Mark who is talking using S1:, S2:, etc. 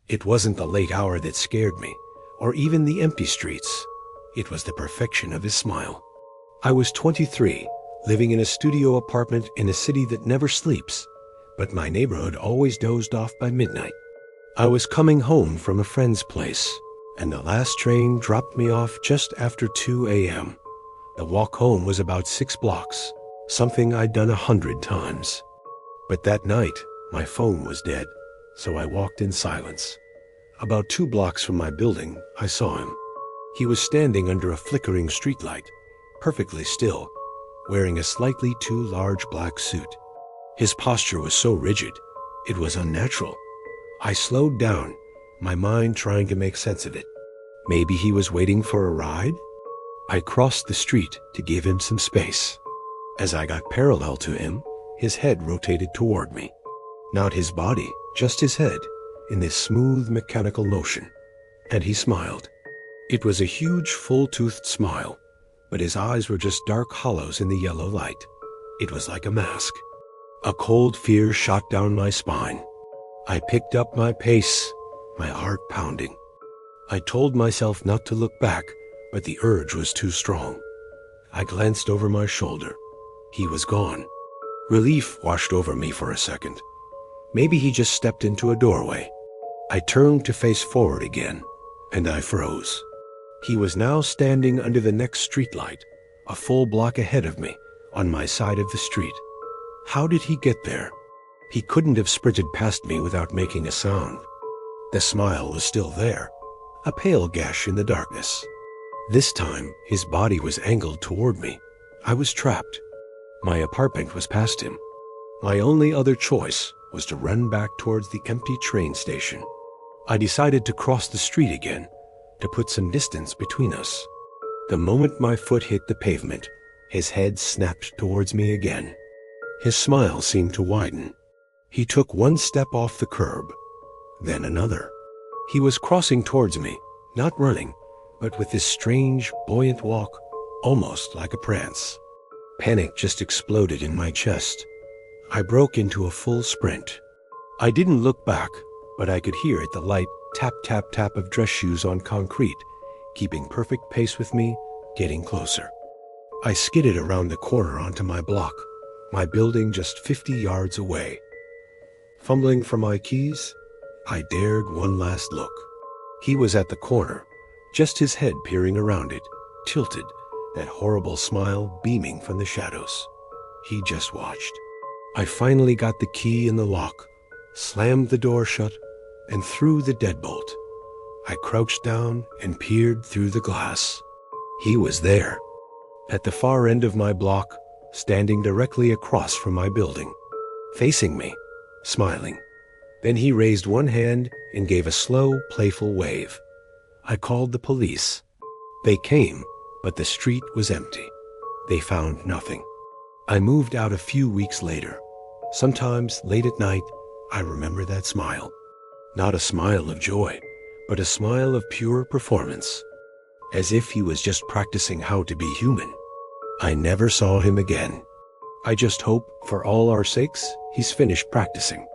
S1: It wasn't the late hour that scared me, or even the empty streets. It was the perfection of his smile. I was 23, living in a studio apartment in a city that never sleeps, but my neighborhood always dozed off by midnight. I was coming home from a friend's place, and the last train dropped me off just after 2 a.m. The walk home was about 6 blocks, something I'd done 100 times. But that night, my phone was dead, so I walked in silence. About 2 blocks from my building, I saw him. He was standing under a flickering streetlight, perfectly still, wearing a slightly too large black suit. His posture was so rigid, it was unnatural. I slowed down, my mind trying to make sense of it. Maybe he was waiting for a ride? I crossed the street to give him some space. As I got parallel to him, his head rotated toward me. Not his body, just his head, in this smooth mechanical motion. And he smiled. It was a huge, full-toothed smile, but his eyes were just dark hollows in the yellow light. It was like a mask. A cold fear shot down my spine. I picked up my pace, my heart pounding. I told myself not to look back, but the urge was too strong. I glanced over my shoulder. He was gone. Relief washed over me for a second. Maybe he just stepped into a doorway. I turned to face forward again, and I froze. He was now standing under the next streetlight, a full block ahead of me, on my side of the street. How did he get there? He couldn't have sprinted past me without making a sound. The smile was still there, a pale gash in the darkness. This time, his body was angled toward me. I was trapped. My apartment was past him. My only other choice was to run back towards the empty train station. I decided to cross the street again, to put some distance between us. The moment my foot hit the pavement, his head snapped towards me again. His smile seemed to widen. He took one step off the curb, then another. He was crossing towards me, not running, but with this strange, buoyant walk, almost like a prance. Panic just exploded in my chest. I broke into a full sprint. I didn't look back, but I could hear the light tap, tap, tap of dress shoes on concrete, keeping perfect pace with me, getting closer. I skidded around the corner onto my block, my building just 50 yards away. Fumbling for my keys, I dared one last look. He was at the corner, just his head peering around it, tilted, that horrible smile beaming from the shadows. He just watched. I finally got the key in the lock, slammed the door shut, and threw the deadbolt. I crouched down and peered through the glass. He was there, at the far end of my block, standing directly across from my building, facing me, smiling. Then he raised one hand and gave a slow, playful wave. I called the police. They came, but the street was empty. They found nothing. I moved out a few weeks later. Sometimes, late at night, I remember that smile. Not a smile of joy, but a smile of pure performance. As if he was just practicing how to be human. I never saw him again. I just hope, for all our sakes, he's finished practicing.